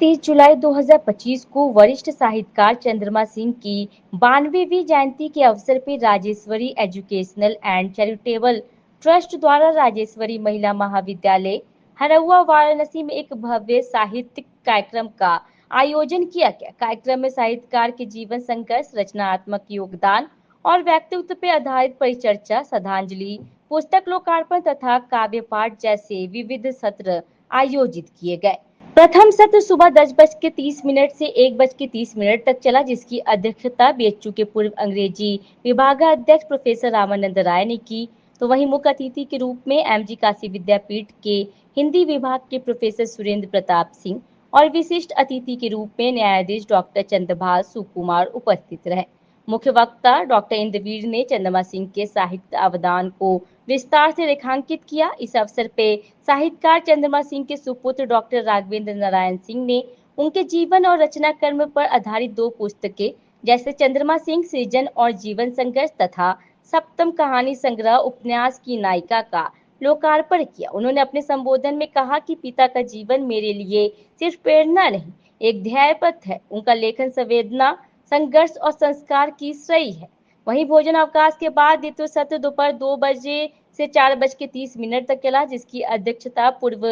29 जुलाई 2025 को वरिष्ठ साहित्यकार चंद्रमा सिंह की 92वीं जयंती के अवसर पर Rajeshwari educational and charitable trust द्वारा राजेश्वरी महिला महाविद्यालय हरौआ वाराणसी में एक भव्य साहित्यिक कार्यक्रम का आयोजन किया गया। कार्यक्रम में साहित्यकार के जीवन संघर्ष, रचनात्मक योगदान और व्यक्तित्व पर आधारित परिचर्चा, श्रद्धांजलि, पुस्तक लोकार्पण तथा काव्य पाठ जैसे विविध सत्र आयोजित किए गए। प्रथम सत्र सुबह 10:30 से 1:30 तक चला, जिसकी अध्यक्षता बीएचयू के पूर्व अंग्रेजी विभागाध्यक्ष प्रोफेसर रामानंद राय ने की। तो वहीं मुख्य अतिथि के रूप में एमजी काशी विद्यापीठ के हिंदी विभाग के प्रोफेसर सुरेंद्र प्रताप सिंह और विशिष्ट अतिथि के रूप में न्यायाधीश डॉक्टर चंद्रभाल सुकुमार उपस्थित रहे। मुख्य वक्ता डॉक्टर इंद्रवीर ने चंद्रमा सिंह के साहित्य अवदान को विस्तार से रेखांकित किया। इस अवसर पे साहित्यकार चंद्रमा सिंह के सुपुत्र डॉक्टर राघवेंद्र नारायण सिंह ने उनके जीवन और रचना कर्म पर आधारित 2 पुस्तकें जैसे चंद्रमा सिंह सृजन और जीवन संघर्ष तथा सप्तम कहानी संग्रह उपन्यास की नायिका का लोकार्पण किया। उन्होंने अपने संबोधन में कहा कि पिता का जीवन मेरे लिए सिर्फ प्रेरणा नहीं, एक ध्येय पथ है। उनका लेखन संवेदना, संघर्ष और संस्कार की श्रेय है। वहीं भोजन अवकाश के बाद द्वितीय सत्र दोपहर 2 बजे से 4:30 तक चला, जिसकी अध्यक्षता पूर्व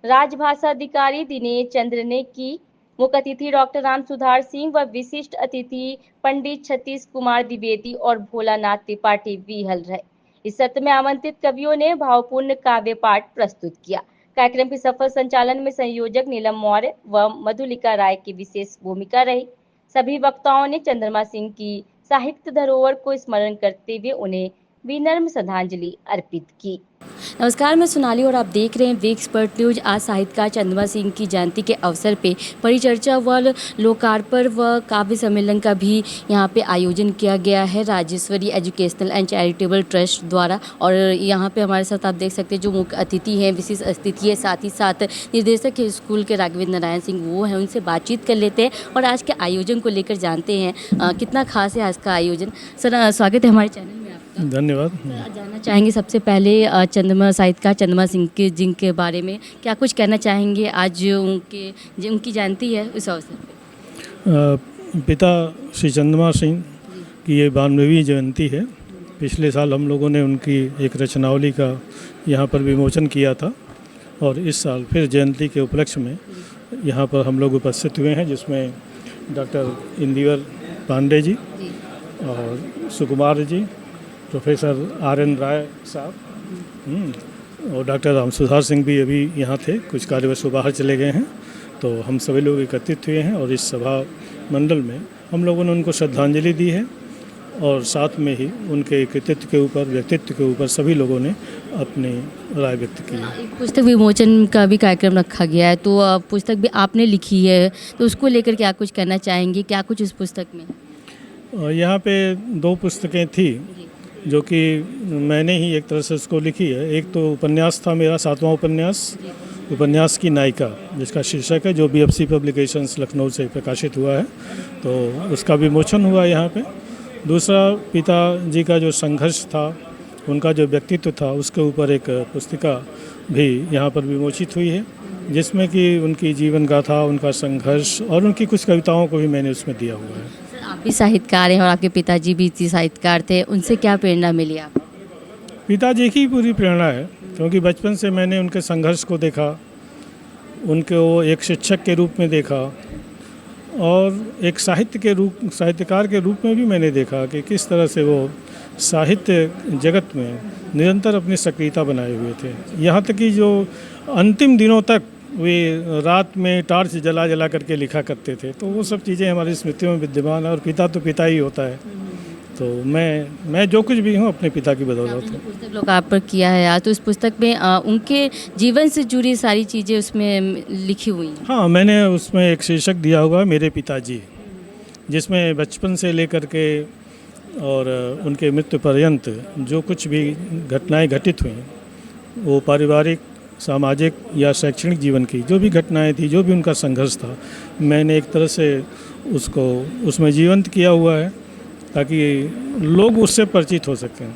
राजभाषा अधिकारी दिनेश चंद्र ने की। मुख्य अतिथि डॉक्टर राम सुधार सिंह व विशिष्ट अतिथि पंडित सतीश कुमार द्विवेदी और भोलानाथ त्रिपाठी विहल रहे। इस सत्र में आमंत्रित कवियों ने भावपूर्ण काव्य पाठ प्रस्तुत किया। कार्यक्रम के सफल संचालन में संयोजक नीलम मौर्य व मधुलिका राय की विशेष भूमिका रही। सभी वक्ताओं ने चंद्रमा सिंह की साहित्य धरोहर को स्मरण करते हुए उन्हें विनम्र श्रद्धांजलि अर्पित की। नमस्कार, मैं सोनाली और आप देख रहे हैं वी एक्सपर्ट न्यूज। आज साहित्यकार चंद्रमा सिंह की जयंती के अवसर पे परिचर्चा व लोकार्पण व काव्य सम्मेलन का भी यहाँ पे आयोजन किया गया है Rajeshwari educational and charitable trust द्वारा। और यहाँ पे हमारे साथ आप देख सकते हैं जो मुख्य अतिथि हैं, विशिष्ट अतिथि है, साथ ही साथ निर्देशक है स्कूल के राघवेंद्र नारायण सिंह, वो हैं। उनसे बातचीत कर लेते हैं और आज के आयोजन को लेकर जानते हैं कितना खास है आज का आयोजन। सर, स्वागत है हमारे चैनल में। धन्यवाद। जानना चाहेंगे सबसे पहले साहित्यकार चंद्रमा सिंह के जिनके बारे में क्या कुछ कहना चाहेंगे। आज उनकी जयंती है, उस अवसर पे पिता श्री चंद्रमा सिंह की ये 92वीं जयंती है। पिछले साल हम लोगों ने उनकी एक रचनावली का यहाँ पर विमोचन किया था और इस साल फिर जयंती के उपलक्ष्य में यहाँ पर हम लोग उपस्थित हुए हैं, जिसमें डॉक्टर इंदिवर पांडे जी और सुकुमार जी, प्रोफेसर RN राय साहब और डॉक्टर राम सुधार सिंह भी अभी यहाँ थे, कुछ कार्यवश बाहर चले गए हैं। तो हम सभी लोग एकत्रित हुए हैं और इस सभा मंडल में हम लोगों ने उनको श्रद्धांजलि दी है और साथ में ही उनके कृतित्व के ऊपर, व्यक्तित्व के ऊपर सभी लोगों ने अपनी राय व्यक्त की है। पुस्तक विमोचन का भी कार्यक्रम रखा गया है, तो पुस्तक भी आपने लिखी है, तो उसको लेकर क्या कुछ कहना चाहेंगे, क्या कुछ उस पुस्तक में? यहाँ पे 2 पुस्तकें थी जो कि मैंने ही एक तरह से उसको लिखी है। एक तो उपन्यास था मेरा 7वां उपन्यास की नायिका, जिसका शीर्षक है, जो BFC पब्लिकेशंस लखनऊ से प्रकाशित हुआ है, तो उसका विमोचन हुआ यहाँ पे। दूसरा पिताजी का जो संघर्ष था, उनका जो व्यक्तित्व था, उसके ऊपर एक पुस्तिका भी यहाँ पर विमोचित हुई है, जिसमें कि उनकी जीवन गाथा, उनका संघर्ष और उनकी कुछ कविताओं को भी मैंने उसमें दिया हुआ है। आप भी साहित्यकार हैं और आपके पिताजी भी साहित्यकार थे, उनसे क्या प्रेरणा मिली आपको? पिताजी की पूरी प्रेरणा है, क्योंकि बचपन से मैंने उनके संघर्ष को देखा, उनको एक शिक्षक के रूप में देखा और एक साहित्यकार के रूप में भी मैंने देखा कि किस तरह से वो साहित्य जगत में निरंतर अपनी सक्रियता बनाए हुए थे। यहाँ तक कि जो अंतिम दिनों तक वे रात में टार्च जला करके लिखा करते थे, तो वो सब चीज़ें हमारी स्मृतियों में विद्यमान है। और पिता तो पिता ही होता है, तो मैं जो कुछ भी हूँ अपने पिता की बदौलत हूँ। पुस्तक लोकार्पण किया है यार, तो इस पुस्तक में उनके जीवन से जुड़ी सारी चीज़ें उसमें लिखी हुई हैं। हाँ, मैंने उसमें एक शीर्षक दिया हुआ है, मेरे पिताजी, जिसमें बचपन से लेकर के और उनके मृत्यु पर्यंत जो कुछ भी घटनाएँ घटित हुई, वो पारिवारिक, सामाजिक या शैक्षणिक जीवन की जो भी घटनाएं थी, जो भी उनका संघर्ष था, मैंने एक तरह से उसको उसमें जीवंत किया हुआ है, ताकि लोग उससे परिचित हो सकें।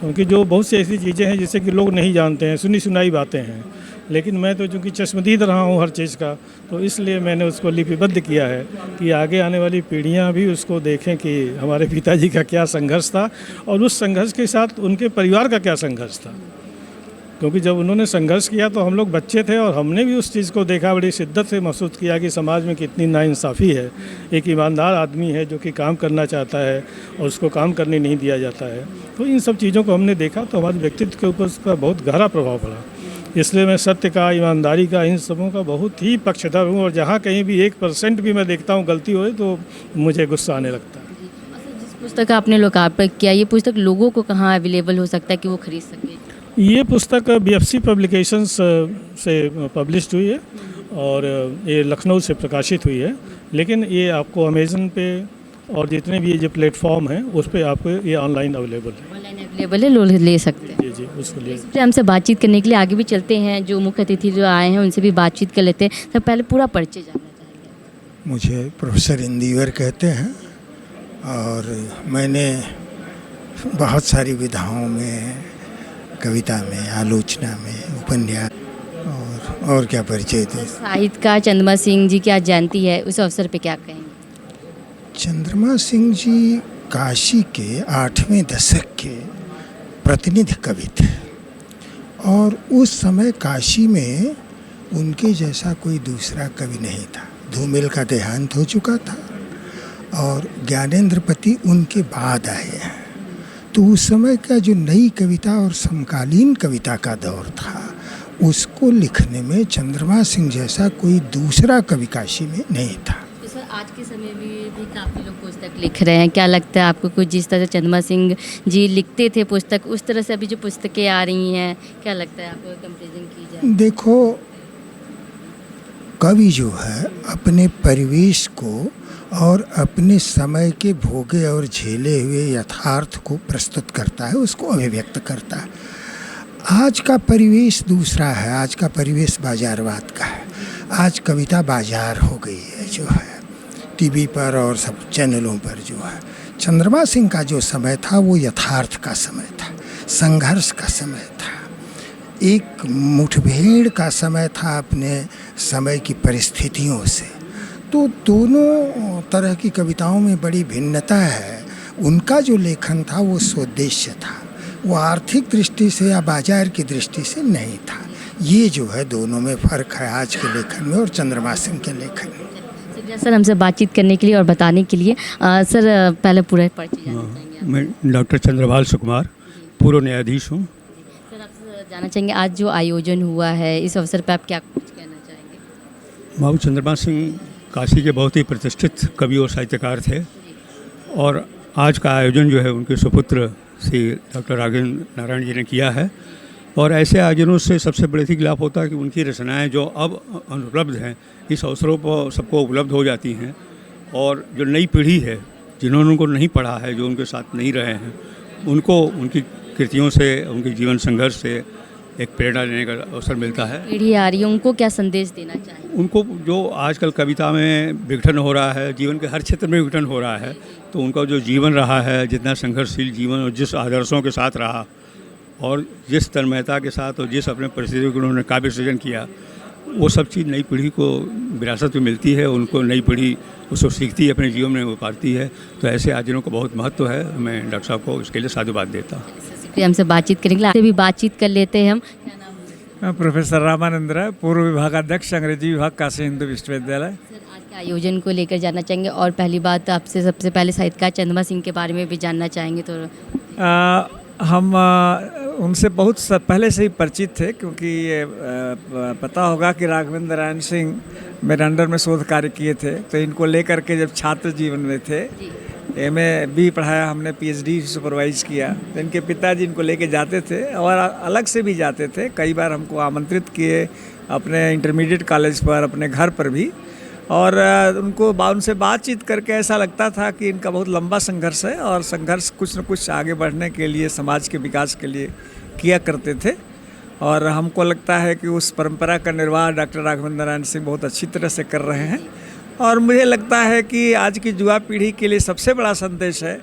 क्योंकि जो बहुत सी ऐसी चीज़ें हैं जिसे कि लोग नहीं जानते हैं, सुनी सुनाई बातें हैं, लेकिन मैं तो चूँकि चश्मदीद रहा हूँ हर चीज़ का, तो इसलिए मैंने उसको लिपिबद्ध किया है कि आगे आने वाली पीढ़ियाँ भी उसको देखें कि हमारे पिताजी का क्या संघर्ष था और उस संघर्ष के साथ उनके परिवार का क्या संघर्ष था। क्योंकि जब उन्होंने संघर्ष किया तो हम लोग बच्चे थे और हमने भी उस चीज़ को देखा, बड़ी शिद्दत से महसूस किया कि समाज में कितनी नाइंसाफ़ी है। एक ईमानदार आदमी है जो कि काम करना चाहता है और उसको काम करने नहीं दिया जाता है। तो इन सब चीज़ों को हमने देखा तो हमारे व्यक्तित्व के ऊपर उसका बहुत गहरा प्रभाव पड़ा। इसलिए मैं सत्य का, ईमानदारी का, इन सबों का बहुत ही पक्षधर हूँ और जहाँ कहीं भी 1% भी मैं देखता हूँ गलती होए तो मुझे गुस्सा आने लगता है। जिस पुस्तक आपने लोकार्पण किया, ये पुस्तक लोगों को कहाँ अवेलेबल हो सकता है कि वो खरीद सके? ये पुस्तक BFC पब्लिकेशंस से पब्लिश्ड हुई है और ये लखनऊ से प्रकाशित हुई है, लेकिन ये आपको अमेज़न पे और जितने भी ये जो प्लेटफॉर्म हैं उस पे आपको ये ऑनलाइन अवेलेबल है। ऑनलाइन अवेलेबल है, लोग ले सकते हैं। जी जी, उसको लिए फिर हमसे बातचीत करने के लिए आगे भी चलते हैं, जो मुख्य अतिथि जो आए हैं उनसे भी बातचीत कर लेते हैं। तो पहले पूरा परिचय जानना चाहेंगे। मुझे प्रोफेसर इंदिवर कहते हैं और मैंने बहुत सारी विधाओं में, कविता में, आलोचना में, उपन्यास और क्या परिचय थे। साहित्यकार चंद्रमा सिंह जी की आज जयंती है, उस अवसर पे क्या कहेंगे? चंद्रमा सिंह जी काशी के 8वें दशक के प्रतिनिधि कवि थे और उस समय काशी में उनके जैसा कोई दूसरा कवि नहीं था। धूमिल का देहांत हो चुका था और ज्ञानेंद्रपति उनके बाद आए हैं। तो उस समय का जो नई कविता और समकालीन कविता का दौर था, उसको लिखने में चंद्रमा सिंह जैसा कोई दूसरा कवि काशी में नहीं था। तो सर, आज के समय में भी काफ़ी लोग पुस्तक लिख रहे हैं, क्या लगता है आपको? कुछ जिस तरह से चंद्रमा सिंह जी लिखते थे पुस्तक, उस तरह से अभी जो पुस्तकें आ रही हैं, क्या लगता है आपको कंपेरिजन की जाए? देखो, कवि जो है अपने परिवेश को और अपने समय के भोगे और झेले हुए यथार्थ को प्रस्तुत करता है, उसको अभिव्यक्त करता है। आज का परिवेश दूसरा है, आज का परिवेश बाजारवाद का है। आज कविता बाजार हो गई है, जो है टीवी पर और सब चैनलों पर जो है। चंद्रमा सिंह का जो समय था वो यथार्थ का समय था, संघर्ष का समय था, एक मुठभेड़ का समय था अपने समय की परिस्थितियों से। तो दोनों तरह की कविताओं में बड़ी भिन्नता है। उनका जो लेखन था वो स्वदेश्य था, वो आर्थिक दृष्टि से या बाजार की दृष्टि से नहीं था। ये जो है दोनों में फ़र्क है आज के लेखन में और चंद्रमा सिंह के लेखन में। सर, हमसे बातचीत करने के लिए और बताने के लिए सर, पहले पूरा परिचय जानना चाहेंगे। मैं डॉक्टर चंद्रभाल सुकुमार, पूर्व न्यायाधीश हूँ। सर, आपसे जानना चाहेंगे आज जो आयोजन हुआ है, इस अवसर पर आप क्या कुछ कहना चाहेंगे? बाबू चंद्रमा सिंह काशी के बहुत ही प्रतिष्ठित कवि और साहित्यकार थे और आज का आयोजन जो है उनके सुपुत्र श्री डॉक्टर राघवेंद्र नारायण जी ने किया है। और ऐसे आयोजनों से सबसे बड़ा लाभ होता है कि उनकी रचनाएं जो अब अनुपलब्ध हैं, इस अवसरों पर सबको उपलब्ध हो जाती हैं और जो नई पीढ़ी है, जिन्होंने उनको नहीं पढ़ा है, जो उनके साथ नहीं रहे हैं, उनको उनकी कृतियों से, उनके जीवन संघर्ष से एक प्रेरणा लेने का अवसर मिलता है। पीढ़ी आ रही है, उनको क्या संदेश देना चाहिए? उनको जो आजकल कविता में विघटन हो रहा है, जीवन के हर क्षेत्र में विघटन हो रहा है, तो उनका जो जीवन रहा है, जितना संघर्षशील जीवन और जिस आदर्शों के साथ रहा और जिस तन्मयता के साथ और जिस अपने परिस्थितियों को उन्होंने काव्य सृजन किया, वो सब चीज़ नई पीढ़ी को विरासत में मिलती है। उनको नई पीढ़ी उसको सीखती है, अपने जीवन में उतारती है। तो ऐसे आयोजनों का बहुत महत्व है। मैं डॉक्टर साहब को इसके लिए साधुवाद देता हूँ। हमसे बातचीत करेंगे, आपसे भी बातचीत कर लेते हैं हम। क्या नाम है? मैं प्रोफेसर रामानंद राय, पूर्व विभागाध्यक्ष, अंग्रेजी विभाग, काशी हिंदू विश्वविद्यालय। सर, आज के आयोजन को लेकर जानना चाहेंगे और पहली बात आपसे सबसे पहले साहित्यकार चंद्रमा सिंह के बारे में भी जानना चाहेंगे। तो हम उनसे बहुत पहले से ही परिचित थे, क्योंकि पता होगा कि राघवेंद्र नारायण सिंह मेरे अंडर में शोध कार्य किए थे। तो इनको लेकर के जब छात्र जीवन में थे, MA भी पढ़ाया हमने, PhD सुपरवाइज किया, तो इनके पिताजी इनको लेके जाते थे और अलग से भी जाते थे। कई बार हमको आमंत्रित किए अपने इंटरमीडिएट कॉलेज पर, अपने घर पर भी, और उनसे बातचीत करके ऐसा लगता था कि इनका बहुत लंबा संघर्ष है और संघर्ष कुछ न कुछ आगे बढ़ने के लिए, समाज के विकास के लिए किया करते थे। और हमको लगता है कि उस परंपरा का निर्वाह डॉक्टर राघवेंद्र नारायण सिंह बहुत अच्छी तरह से कर रहे हैं। और मुझे लगता है कि आज की युवा पीढ़ी के लिए सबसे बड़ा संदेश है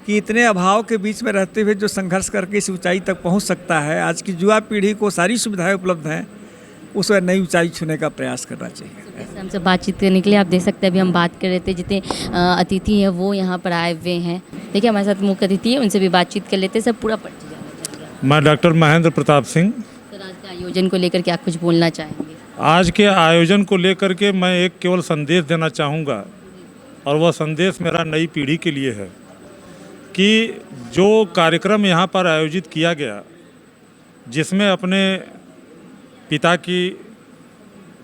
कि इतने अभाव के बीच में रहते हुए जो संघर्ष करके इस ऊंचाई तक पहुंच सकता है, आज की युवा पीढ़ी को सारी सुविधाएं उपलब्ध हैं, उस नई ऊंचाई छूने का प्रयास करना चाहिए। हमसे बातचीत करने के लिए आप देख सकते हैं अभी हम बात कर रहे थे, जितने अतिथि हैं वो यहाँ पर आए हुए हैं। देखिए हमारे साथ मुख्य अतिथि है, उनसे भी बातचीत कर लेते हैं। सब पूरा परिचय जानना चाहेंगे। मैं डॉक्टर महेंद्र प्रताप सिंह। सर आज के आयोजन को लेकर क्या कुछ बोलना चाहेंगे? आज के आयोजन को लेकर के मैं एक केवल संदेश देना चाहूँगा, और वह संदेश मेरा नई पीढ़ी के लिए है कि जो कार्यक्रम यहाँ पर आयोजित किया गया, जिसमें अपने पिता की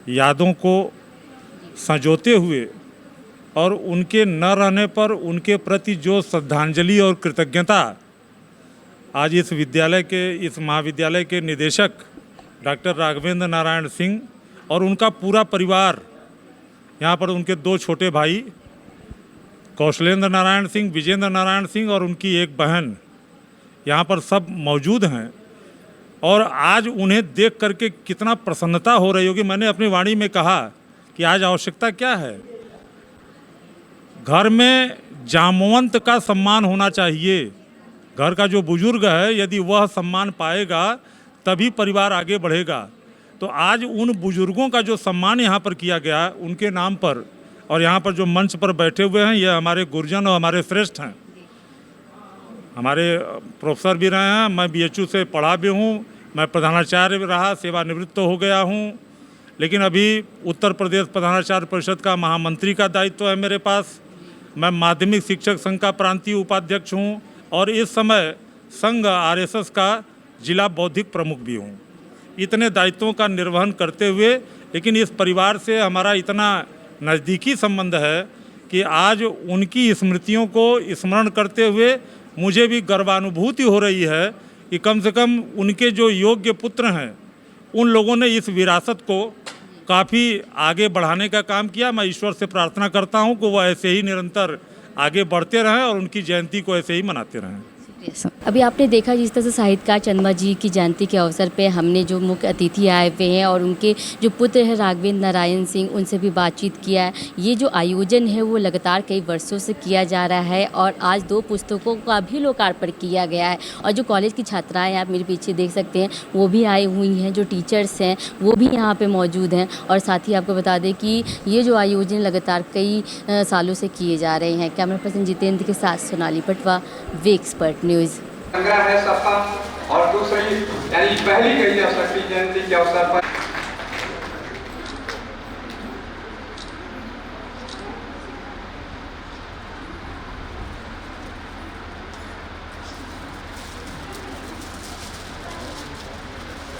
यादों को संजोते हुए और उनके न रहने पर उनके प्रति जो श्रद्धांजलि और कृतज्ञता आज इस महाविद्यालय के निदेशक डॉक्टर राघवेंद्र नारायण सिंह और उनका पूरा परिवार, यहाँ पर उनके 2 छोटे भाई कौशलेंद्र नारायण सिंह, विजेंद्र नारायण सिंह और उनकी एक बहन यहाँ पर सब मौजूद हैं। और आज उन्हें देख करके कितना प्रसन्नता हो रही होगी। मैंने अपनी वाणी में कहा कि आज आवश्यकता क्या है, घर में जामवंत का सम्मान होना चाहिए। घर का जो बुजुर्ग है, यदि वह सम्मान पाएगा तभी परिवार आगे बढ़ेगा। तो आज उन बुजुर्गों का जो सम्मान यहाँ पर किया गया उनके नाम पर, और यहाँ पर जो मंच पर बैठे हुए हैं, ये हमारे गुरुजन और हमारे श्रेष्ठ हैं। हमारे प्रोफेसर भी रहे हैं, मैं BHU से पढ़ा भी हूँ, मैं प्रधानाचार्य भी रहा, सेवानिवृत्त तो हो गया हूँ, लेकिन अभी उत्तर प्रदेश प्रधानाचार्य परिषद का महामंत्री का दायित्व है मेरे पास। मैं माध्यमिक शिक्षक संघ का प्रांतीय उपाध्यक्ष हूँ और इस समय संघ RSS का जिला बौद्धिक प्रमुख भी हूँ। इतने दायित्वों का निर्वहन करते हुए, लेकिन इस परिवार से हमारा इतना नज़दीकी संबंध है कि आज उनकी स्मृतियों को स्मरण करते हुए मुझे भी गर्वानुभूति हो रही है कि कम से कम उनके जो योग्य पुत्र हैं, उन लोगों ने इस विरासत को काफ़ी आगे बढ़ाने का काम किया। मैं ईश्वर से प्रार्थना करता हूं कि वह ऐसे ही निरंतर आगे बढ़ते रहें और उनकी जयंती को ऐसे ही मनाते रहें। अभी आपने देखा जिस तरह से साहित्यकार चंद्रमा जी की जयंती के अवसर पे हमने जो मुख्य अतिथि आए हुए हैं और उनके जो पुत्र हैं राघवेंद्र नारायण सिंह, उनसे भी बातचीत किया है। ये जो आयोजन है वो लगातार कई वर्षों से किया जा रहा है और आज 2 पुस्तकों का भी लोकार्पण किया गया है। और जो कॉलेज की छात्राएँ आप मेरे पीछे देख सकते हैं वो भी आई हुई हैं, जो टीचर्स हैं वो भी यहाँ पर मौजूद हैं। और साथ ही आपको बता दें कि ये जो आयोजन लगातार कई सालों से किए जा रहे हैं। कैमरा पर्सन जितेंद्र के साथ सोनाली पटवा, वे एक्सपर्ट न्यूज़। संग्रह है सबका, और दूसरी यानी पहली कही जा सकती जयंती के अवसर पर